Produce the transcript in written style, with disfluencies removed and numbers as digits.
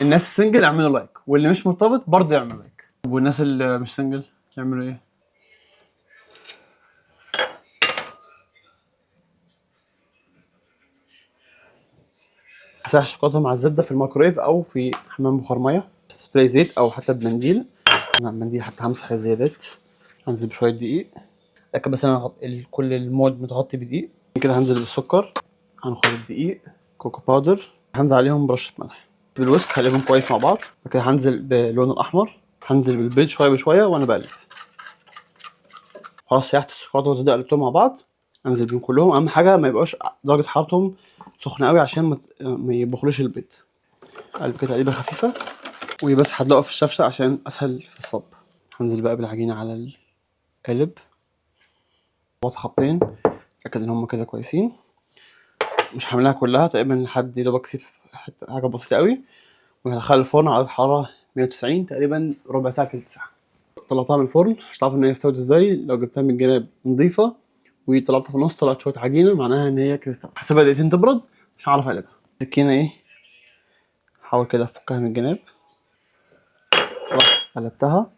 الناس السنجل اعملوا لايك، واللي مش مرتبط برضه يعمل لايك. والناس اللي مش سنجل يعملوا ايه؟ مسح الشوكولاته مع الزبده في الميكرويف او في حمام بخار ميه، سبراي زيت او حتى بمنديل. انا المنديل حتى همسح الزيادات. هنزل بشويه دقيق، لكن بس انا كل المود متغطي بدقيق. كده هنزل بالسكر، هنخلط الدقيق، كوكو باودر، هنزل عليهم برشه ملح بالويسك، هقلبهم كويس مع بعض. بعد كده هنزل باللون الاحمر، هنزل بالبيض شويه بشويه وانا بقلب. خلاص سيحت الشوكولاته والزبده قلبتهم مع بعض، انزل بيهم كلهم. اهم حاجه ما يبقاش درجه حرارتهم سخنه قوي عشان ما يبخلوش البيض. قلب كده تقليبه خفيفه، وبس هدلقه في الشفشه عشان اسهل في الصب. هنزل بقى بالعجينه على القالب، خبط خبطين، اتاكد ان هم كده كويسين. مش هعملها كلها تقريبا لحد يا اكسب حاجه بسيطه قوي، وهدخلها الفرن على حراره 190 تقريبا ربع ساعه تلت ساعه. طلعتها من الفرن مش هتعرف ان هي استوت ازاي لو جبتها من الجناب نضيفه وطلعتها في النص طلعت شويه عجينه، معناها ان هي كده استوت. هسيبها دقيقتين تبرد مش هعرف اقلبها. السكينه ايه، حاول كده افكها من الجناب. خلاص قلبتها،